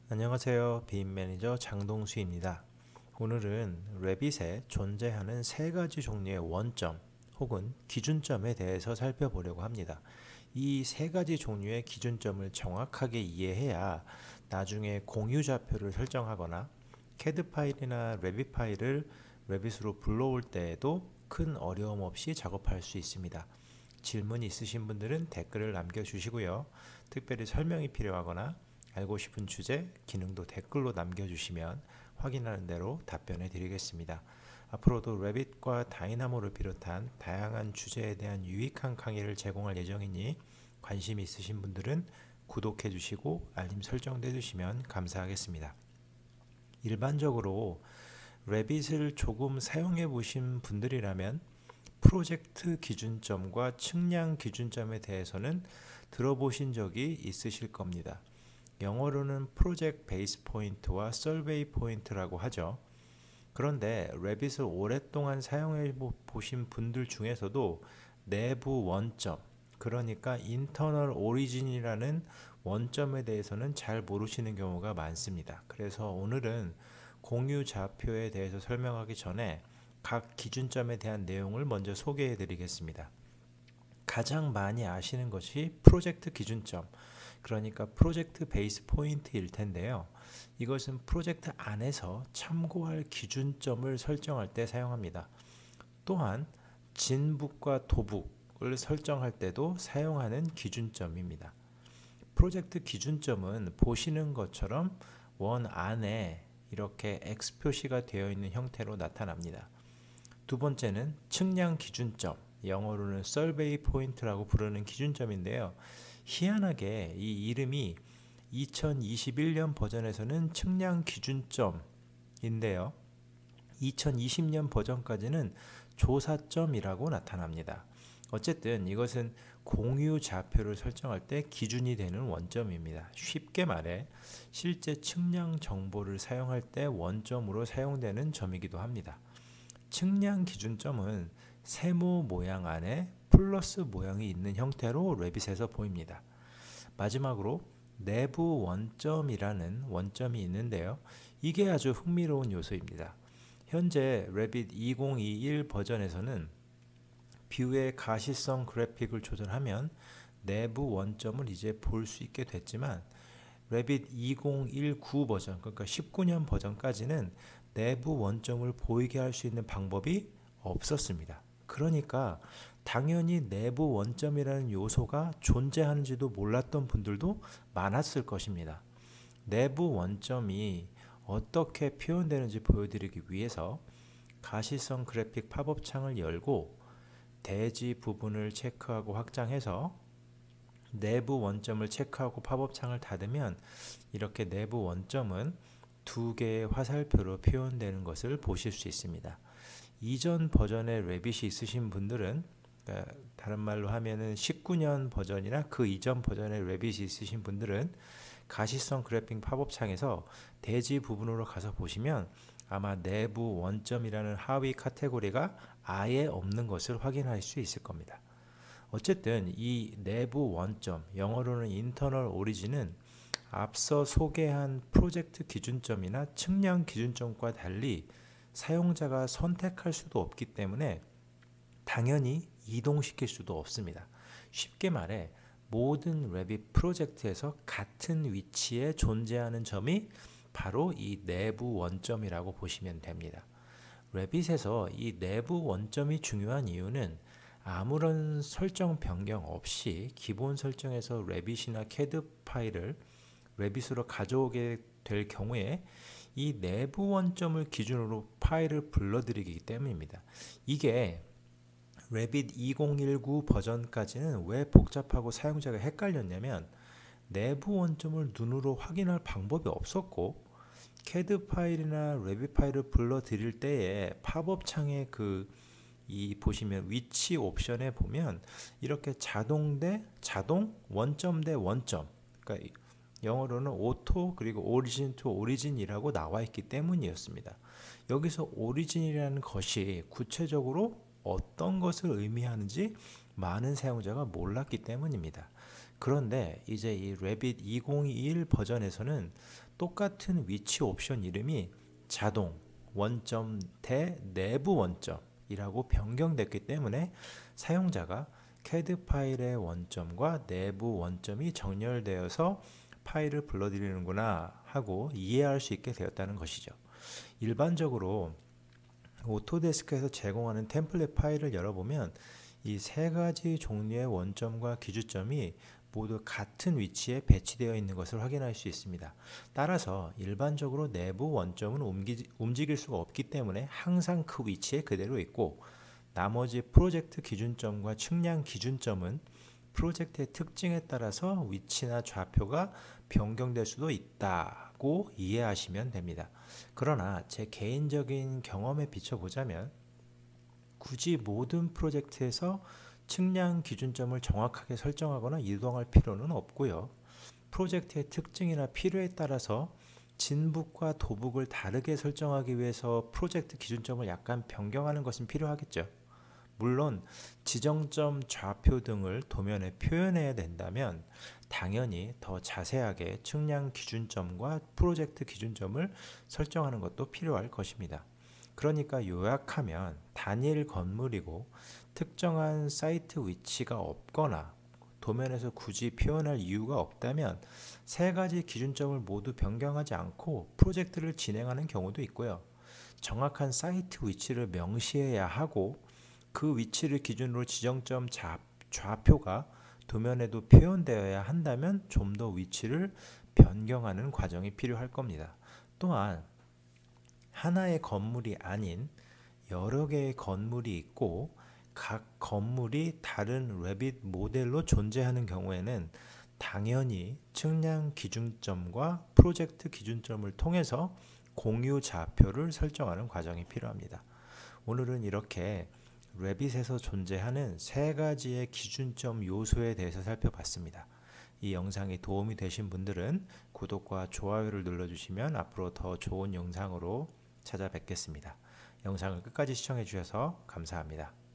안녕하세요. 빔 매니저 장동수입니다. 오늘은 레빗에 존재하는 세 가지 종류의 원점 혹은 기준점에 대해서 살펴보려고 합니다. 이 세 가지 종류의 기준점을 정확하게 이해해야 나중에 공유 좌표를 설정하거나 캐드 파일이나 레빗 파일을 레빗으로 불러올 때에도 큰 어려움 없이 작업할 수 있습니다. 질문 있으신 분들은 댓글을 남겨주시고요. 특별히 설명이 필요하거나 알고 싶은 주제, 기능도 댓글로 남겨주시면 확인하는 대로 답변해 드리겠습니다. 앞으로도 레빗과 다이나모를 비롯한 다양한 주제에 대한 유익한 강의를 제공할 예정이니 관심 있으신 분들은 구독해 주시고 알림 설정해 주시면 감사하겠습니다. 일반적으로 레빗을 조금 사용해 보신 분들이라면 프로젝트 기준점과 측량 기준점에 대해서는 들어보신 적이 있으실 겁니다. 영어로는 프로젝트 베이스 포인트와 서베이 포인트라고 하죠. 그런데 레빗을 오랫동안 사용해 보신 분들 중에서도 내부 원점, 그러니까 인터널 오리진이라는 원점에 대해서는 잘 모르시는 경우가 많습니다. 그래서 오늘은 공유 좌표에 대해서 설명하기 전에 각 기준점에 대한 내용을 먼저 소개해 드리겠습니다. 가장 많이 아시는 것이 프로젝트 기준점, 그러니까 프로젝트 베이스 포인트일 텐데요. 이것은 프로젝트 안에서 참고할 기준점을 설정할 때 사용합니다. 또한 진북과 도북을 설정할 때도 사용하는 기준점입니다. 프로젝트 기준점은 보시는 것처럼 원 안에 이렇게 X 표시가 되어 있는 형태로 나타납니다. 두 번째는 측량 기준점, 영어로는 survey point라고 부르는 기준점인데요. 희한하게 이 이름이 2021년 버전에서는 측량 기준점인데요. 2020년 버전까지는 조사점이라고 나타납니다. 어쨌든 이것은 공유 좌표를 설정할 때 기준이 되는 원점입니다. 쉽게 말해 실제 측량 정보를 사용할 때 원점으로 사용되는 점이기도 합니다. 측량 기준점은 세모 모양 안에 플러스 모양이 있는 형태로 레빗에서 보입니다. 마지막으로 내부 원점이라는 원점이 있는데요. 이게 아주 흥미로운 요소입니다. 현재 레빗 2021 버전에서는 뷰의 가시성 그래픽을 조절하면 내부 원점을 이제 볼 수 있게 됐지만 레빗 2019 버전, 그러니까 19년 버전까지는 내부 원점을 보이게 할 수 있는 방법이 없었습니다. 그러니까 당연히 내부 원점이라는 요소가 존재하는지도 몰랐던 분들도 많았을 것입니다. 내부 원점이 어떻게 표현되는지 보여드리기 위해서 가시성 그래픽 팝업 창을 열고 대지 부분을 체크하고 확장해서 내부 원점을 체크하고 팝업 창을 닫으면 이렇게 내부 원점은 두 개의 화살표로 표현되는 것을 보실 수 있습니다. 이전 버전의 레빗이 있으신 분들은, 그러니까 다른 말로 하면은 19년 버전이나 그 이전 버전의 레빗이 있으신 분들은 가시성 그래픽 팝업 창에서 대지 부분으로 가서 보시면 아마 내부 원점이라는 하위 카테고리가 아예 없는 것을 확인할 수 있을 겁니다. 어쨌든 이 내부 원점, 영어로는 인터널 오리진은 앞서 소개한 프로젝트 기준점이나 측량 기준점과 달리 사용자가 선택할 수도 없기 때문에 당연히 이동시킬 수도 없습니다. 쉽게 말해 모든 레빗 프로젝트에서 같은 위치에 존재하는 점이 바로 이 내부 원점이라고 보시면 됩니다. 레빗에서 이 내부 원점이 중요한 이유는 아무런 설정 변경 없이 기본 설정에서 레빗이나 캐드 파일을 레빗으로 가져오게 될 경우에 이 내부 원점을 기준으로 파일을 불러들이기 때문입니다. 이게 레빗 2019 버전까지는 왜 복잡하고 사용자가 헷갈렸냐면 내부 원점을 눈으로 확인할 방법이 없었고 캐드 파일이나 레빗 파일을 불러들일 때에 팝업 창에 이 보시면 위치 옵션에 보면 이렇게 자동 대 자동, 원점 대 원점, 그러니까 영어로는 오토 그리고 오리진 투 오리진이라고 나와 있기 때문이었습니다. 여기서 오리진이라는 것이 구체적으로 어떤 것을 의미하는지 많은 사용자가 몰랐기 때문입니다. 그런데 이제 이 레빗 2021 버전에서는 똑같은 위치 옵션 이름이 자동, 원점 대 내부 원점이라고 변경됐기 때문에 사용자가 CAD 파일의 원점과 내부 원점이 정렬되어서 파일을 불러들이는구나 하고 이해할 수 있게 되었다는 것이죠. 일반적으로 오토데스크에서 제공하는 템플릿 파일을 열어보면 이 세 가지 종류의 원점과 기준점이 모두 같은 위치에 배치되어 있는 것을 확인할 수 있습니다. 따라서 일반적으로 내부 원점은 움직일 수가 없기 때문에 항상 그 위치에 그대로 있고, 나머지 프로젝트 기준점과 측량 기준점은 프로젝트의 특징에 따라서 위치나 좌표가 변경될 수도 있다고 이해하시면 됩니다. 그러나 제 개인적인 경험에 비춰보자면 굳이 모든 프로젝트에서 측량 기준점을 정확하게 설정하거나 이동할 필요는 없고요. 프로젝트의 특징이나 필요에 따라서 진북과 도북을 다르게 설정하기 위해서 프로젝트 기준점을 약간 변경하는 것은 필요하겠죠. 물론 지정점, 좌표 등을 도면에 표현해야 된다면 당연히 더 자세하게 측량 기준점과 프로젝트 기준점을 설정하는 것도 필요할 것입니다. 그러니까 요약하면 단일 건물이고 특정한 사이트 위치가 없거나 도면에서 굳이 표현할 이유가 없다면 세 가지 기준점을 모두 변경하지 않고 프로젝트를 진행하는 경우도 있고요. 정확한 사이트 위치를 명시해야 하고 그 위치를 기준으로 지정점 좌표가 도면에도 표현되어야 한다면 좀 더 위치를 변경하는 과정이 필요할 겁니다. 또한 하나의 건물이 아닌 여러 개의 건물이 있고 각 건물이 다른 레빗 모델로 존재하는 경우에는 당연히 측량 기준점과 프로젝트 기준점을 통해서 공유 좌표를 설정하는 과정이 필요합니다. 오늘은 이렇게 레빗에서 존재하는 세 가지의 기준점 요소에 대해서 살펴봤습니다. 이 영상이 도움이 되신 분들은 구독과 좋아요를 눌러주시면 앞으로 더 좋은 영상으로 찾아뵙겠습니다. 영상을 끝까지 시청해 주셔서 감사합니다.